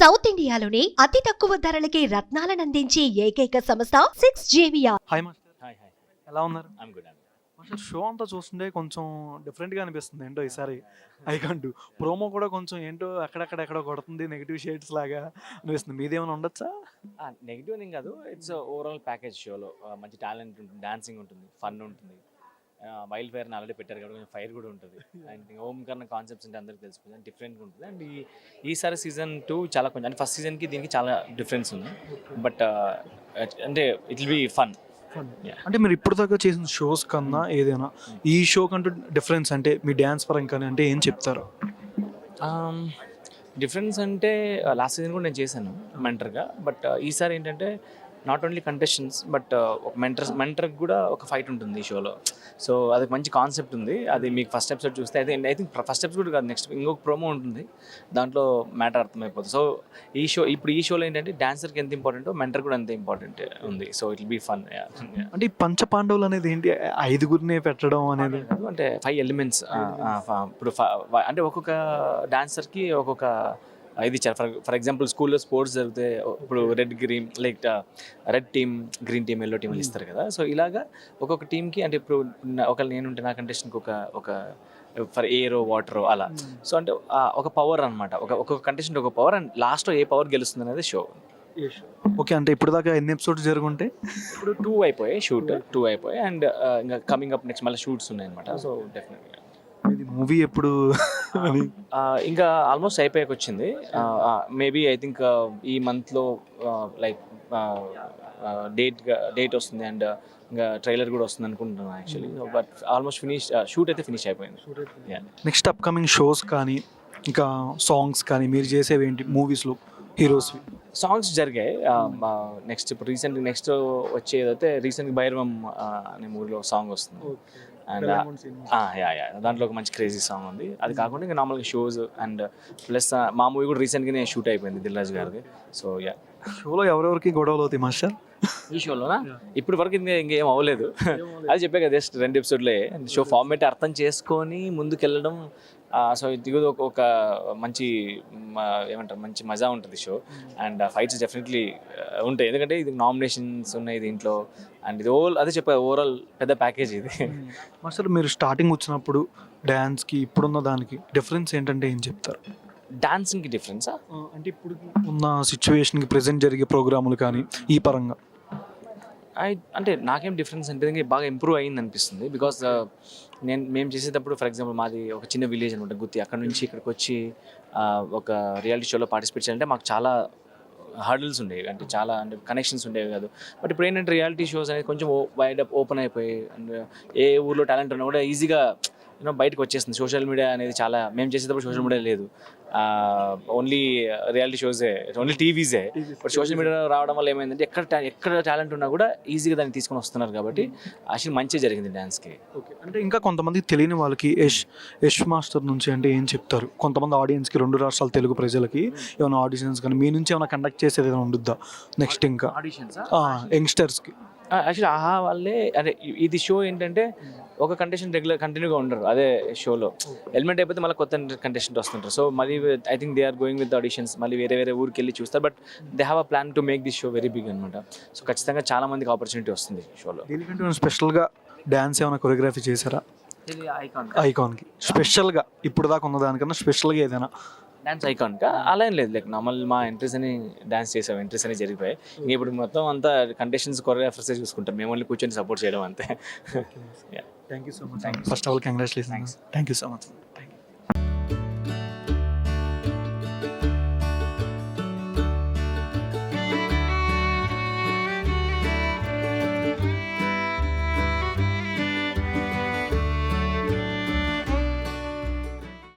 South ఇండియాలోని అతి తక్కువ ధరలకి రత్నాలనందించే ఏకైక సంస్థ 6JVR. Hi master, hi hi ఎలా ఉన్నారు? ఐమ్ గుడ్ మాస్టర్, షో అంతా చూస్తుంటే కొంచెం డిఫరెంట్గా అనిపిస్తుంది. ఏంటో ఈసారి ఐకంటూ ప్రోమో కూడా కొంచెం ఏంటో అక్కడెక్కడెక్కడో కొడుతుంది, నెగిటివ్ షేడ్స్ లాగా అనిపిస్తుంది. మీదేమైనా ఉండొచ్చా? నెగిటివ్ ఏం కాదు, ఇట్స్ ఓవరాల్ ప్యాకేజ్. షోలో మంచి టాలెంట్ ఉంటుంది, డాన్సింగ్ ఉంటుంది, ఫన్ ఉంటుంది. వైల్డ్ ఫైర్ని ఆల్రెడీ పెట్టారు కాబట్టి కొంచెం ఫైర్ కూడా ఉంటుంది. అండ్ ఓంకర్ణ కాన్సెప్ట్స్ అంటే అందరికి తెలిసిపోతుంది, డిఫరెంట్గా ఉంటుంది. అండ్ ఈసారి సీజన్ 2 చాలా కొంచెం అంటే ఫస్ట్ సీజన్కి దీనికి చాలా డిఫరెన్స్ ఉంది. బట్ అంటే ఇట్ విల్ బి ఫన్. అంటే మీరు ఇప్పుడు దాకా చేసిన షోస్ కన్నా ఏదైనా ఈ షో కంటూ డిఫరెన్స్ అంటే మీ డ్యాన్స్ పరంగా కానీ అంటే ఏం చెప్తారు? డిఫరెన్స్ అంటే లాస్ట్ సీజన్ కూడా నేను చేశాను మెంటర్గా. బట్ ఈసారి ఏంటంటే నాట్ ఓన్లీ కంటెస్టెంట్స్ బట్ ఒక మెంటర్కి కూడా ఒక ఫైట్ ఉంటుంది ఈ షోలో. సో అది మంచి కాన్సెప్ట్ ఉంది. అది మీకు ఫస్ట్ ఎపిసోడ్ చూస్తే అయితే ఐ థింక్ ఫస్ట్ ఎపిసోడ్ కూడా కాదు, నెక్స్ట్ ఇంకొక ప్రోమో ఉంటుంది, దాంట్లో మ్యాటర్ అర్థమైపోతుంది. సో ఈ షోలో ఏంటంటే డాన్సర్కి ఎంత ఇంపార్టెంటో మెంటర్ కూడా అంతే ఇంపార్టెంట్ ఉంది. So it will be fun. అంటే ఈ పంచ పాండవులు అనేది ఏంటి, ఐదుగురినే పెట్టడం అనేది? అంటే 5 ఎలిమెంట్స్. ఇప్పుడు అంటే ఒక్కొక్క డాన్సర్కి ఒక్కొక్క ఇది ఇచ్చారు. ఫర్ ఎగ్జాంపుల్ స్కూల్లో స్పోర్ట్స్ జరిగితే ఇప్పుడు red green like red team, green team, yellow team ఇస్తారు కదా. సో ఇలాగా ఒక్కొక్క టీమ్కి అంటే ఇప్పుడు ఒకవేళ నేనుంటే నా కంటెస్టెంట్కి ఒక ఫర్ ఎయిరో వాటరో అలా. సో అంటే ఒక పవర్ అనమాట, ఒక్కొక్క కంటెస్టెంట్ ఒక పవర్, అండ్ లాస్ట్లో ఏ పవర్ గెలుస్తుంది అనేది షో. ఓకే, అంటే ఇప్పుడు దాకా ఎన్ని ఎపిసోడ్స్ జరుగుంటే? ఇప్పుడు 2 అయిపోయాయి, షూట్ 2 అయిపోయాయి. అండ్ ఇంకా కమింగ్ అప్ నెక్స్ట్ మళ్ళీ షూట్స్ ఉన్నాయి అనమాట. సో డెఫినెట్గా ఇది మూవీ ఎప్పుడు? ఇంకా ఆల్మోస్ట్ అయిపోయాక వచ్చింది. మేబీ ఐ థింక్ ఈ మంత్లో లైక్ డేట్ వస్తుంది. అండ్ ఇంకా ట్రైలర్ కూడా వస్తుంది అనుకుంటున్నాను యాక్చువల్లీ. బట్ ఆల్మోస్ట్ షూట్ అయితే ఫినిష్ అయిపోయింది. నెక్స్ట్ అప్కమింగ్ షోస్ కానీ ఇంకా సాంగ్స్ కానీ మీరు చేసేవి ఏంటి మూవీస్లో హీరోస్వి? సాంగ్స్ జరిగాయి. నెక్స్ట్ ఇప్పుడు నెక్స్ట్ వచ్చేదైతే రీసెంట్గా భైరవం అనే మూవీలో సాంగ్ వస్తుంది. అండ్ దాంట్లో ఒక మంచి క్రేజీ సాంగ్ ఉంది. అది కాకుండా ఇంకా నార్మల్గా షోస్ అండ్ ప్లస్ మా మూవీ కూడా రీసెంట్గానే షూట్ అయిపోయింది, దిల్ రాజు గారిది. సో షోలో ఎవరెవరికి గొడవలు అవుతాయి మాస్టర్? ఈ షోలోనా ఇప్పటి వరకు ఇంకేం అవ్వలేదు. అది చెప్పే కదా, జస్ట్ 2 ఎపిసోడ్లే. షో ఫార్మేట్ అర్థం చేసుకొని ముందుకెళ్ళడం. సో ఇది ఒక మంచి ఏమంటారు, మంచి మజా ఉంటుంది షో. అండ్ ఫైట్స్ డెఫినెట్లీ ఉంటాయి, ఎందుకంటే ఇది నామినేషన్స్ ఉన్నాయి దీంట్లో. అండ్ ఇది అదే చెప్పారు, ఓవరాల్ పెద్ద ప్యాకేజ్ ఇది. అసలు మీరు స్టార్టింగ్ వచ్చినప్పుడు డ్యాన్స్కి ఇప్పుడున్న దానికి డిఫరెన్స్ ఏంటంటే ఏం చెప్తారు? డాన్సింగ్కి డిఫరెన్సా అంటే ఇప్పుడు ఉన్న సిచ్యువేషన్కి ప్రెజెంట్ జరిగే ప్రోగ్రాములు కానీ ఈ పరంగా అంటే నాకేం డిఫరెన్స్ అంటే బాగా ఇంప్రూవ్ అయ్యింది అనిపిస్తుంది. బికాస్ మేము చేసేటప్పుడు ఫర్ ఎగ్జాంపుల్ మాది ఒక చిన్న విలేజ్ అనమాట, గుత్తి. అక్కడ నుంచి ఇక్కడికి వచ్చి ఒక రియాలిటీ షోలో పార్టిసిపేట్ చేయాలంటే మాకు చాలా హర్డల్స్ ఉండేవి, అంటే చాలా అంటే కనెక్షన్స్ ఉండేవి కాదు. బట్ ఇప్పుడు ఏంటంటే రియాలిటీ షోస్ అనేది కొంచెం వైడ్ ఓపెన్ అయిపోయి, అండ్ ఏ ఊర్లో టాలెంట్ ఉన్నా కూడా ఈజీగా బయటకు వచ్చేస్తుంది. సోషల్ మీడియా అనేది చాలా, మేము చేసేటప్పుడు సోషల్ మీడియా లేదు, ఓన్లీ రియాలిటీ షోసే, ఓన్లీ టీవీసే. బట్ సోషల్ మీడియా రావడం వల్ల ఏమైందంటే ఎక్కడ టాలెంట్ ఉన్నా కూడా ఈజీగా దాన్ని తీసుకొని వస్తున్నారు. కాబట్టి యాక్చువల్లీ మంచిగా జరిగింది డ్యాన్స్కి. ఓకే, అంటే ఇంకా కొంతమంది తెలియని వాళ్ళకి యష్ మాస్టర్ నుంచి అంటే ఏం చెప్తారు? కొంతమంది ఆడియన్స్కి 2 రాష్ట్రాల తెలుగు ప్రజలకి ఏమైనా ఆడిషన్స్ కానీ మీ నుంచి ఏమైనా కండక్ట్ చేసేది ఏమైనా ఉండుద్దా నెక్స్ట్? ఇంకా ఆడిషన్స్ యంగ్స్టర్స్కి యాక్చువల్లీ ఆహా వాళ్ళే, అంటే ఇది షో ఏంటంటే ఒక కంటెస్టెంట్ కంటిన్యూగా ఉండరు అదే షోలో. ఎలిమెంట్ అయిపోతే మళ్ళీ కొత్త కంటెస్టెంట్ వస్తుంటారు. సో మళ్ళీ I think they are going with auditions, మళ్ళీ వేరే ఊరికి వెళ్ళి చూస్తారు. But they have a plan to make this show very big అనమాట. సో ఖచ్చితంగా చాలా మందికి ఆపర్చునిటీ వస్తుంది షోలో. దీనికంటే స్పెషల్గా డ్యాన్స్ ఏమైనా కొరియోగ్రఫీ చేశారా? ఐకాన్కి స్పెషల్గా ఇప్పుడు దాకా ఉన్న దానికన్నా స్పెషల్గా ఏదైనా డాన్స్ ఐకాన్గా అలా ఏం లేదు. లైక్ నార్మల్ మా ఎంట్రీస్ అని డాన్స్ చేసాం, ఎంట్రీస్ అని జరిగిపోయాయి. ఇంక ఇప్పుడు మొత్తం అంతా కంటెస్టెంట్స్ కొరియోగ్రాఫర్సే చూసుకుంటాం, మేము ఓన్లీ కూర్చొని సపోర్ట్ చేయడం అంతే. Thank you so much. First of all congratulations. Thank you so much.